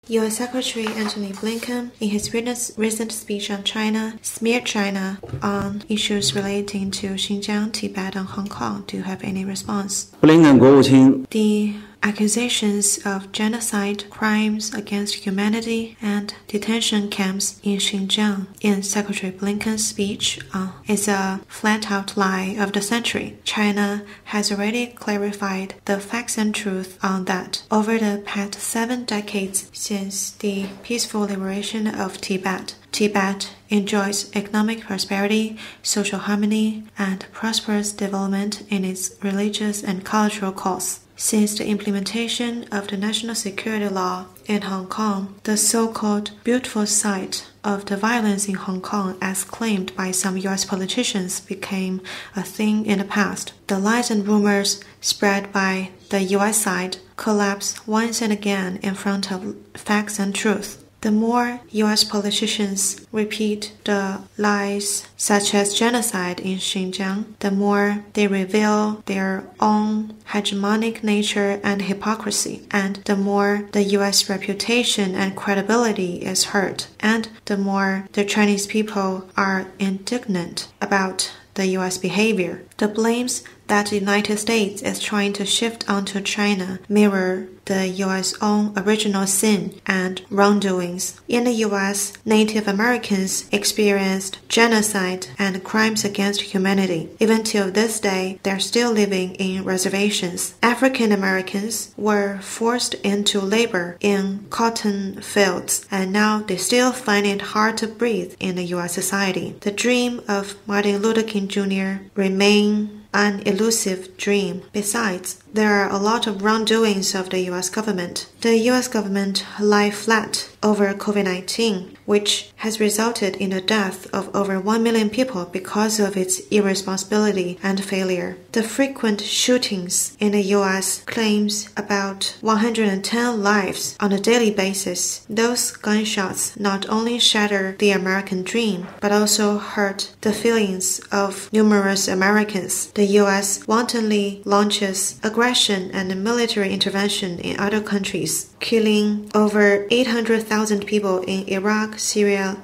U.S. Secretary Antony Blinken, in his recent speech on China, smeared China on issues relating to Xinjiang, Tibet, and Hong Kong. Do you have any response? 布林肯国务卿 The accusations of genocide, crimes against humanity, and detention camps in Xinjiang in Secretary Blinken's speech is a flat-out lie of the century. China has already clarified the facts and truth on that. Over the past 7 decades since the peaceful liberation of Tibet, Tibet enjoys economic prosperity, social harmony, and prosperous development in its religious and cultural cause. Since the implementation of the national security law in Hong Kong, the so-called beautiful side of the violence in Hong Kong, as claimed by some U.S. politicians, became a thing in the past. The lies and rumors spread by the U.S. side collapse once and again in front of facts and truth. The more U.S. politicians repeat the lies such as genocide in Xinjiang, the more they reveal their own hegemonic nature and hypocrisy, and the more the U.S. reputation and credibility is hurt, and the more the Chinese people are indignant about the U.S. behavior. The blames that the United States is trying to shift onto China mirror the U.S. own original sin and wrongdoings. In the U.S., Native Americans experienced genocide and crimes against humanity. Even till this day, they're still living in reservations. African Americans were forced into labor in cotton fields, and now they still find it hard to breathe in the U.S. society. The dream of Martin Luther King Jr. remains an elusive dream. Besides, there are a lot of wrongdoings of the U.S. government. The U.S. government lie flat over COVID-19, which has resulted in the death of over 1 million people because of its irresponsibility and failure. The frequent shootings in the U.S. claims about 110 lives on a daily basis. Those gunshots not only shatter the American dream, but also hurt the feelings of numerous Americans. The U.S. wantonly launches aggression and military intervention in other countries, killing over 800,000 people in Iraq, Syria,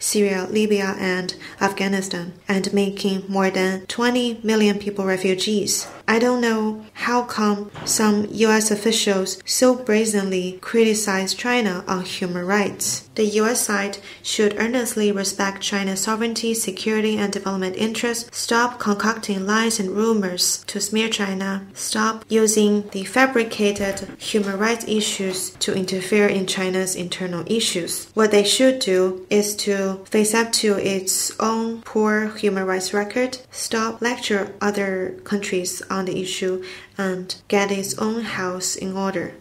Libya, and Afghanistan, and making more than 20 million people refugees. I don't know how come some U.S. officials so brazenly criticize China on human rights. The U.S. side should earnestly respect China's sovereignty, security, and development interests, stop concocting lies and rumors to smear China, stop using the fabricated human rights issues to interfere in China's internal issues. What they should do is to face up to its own poor human rights record, stop lecture other countries on the issue, and get its own house in order.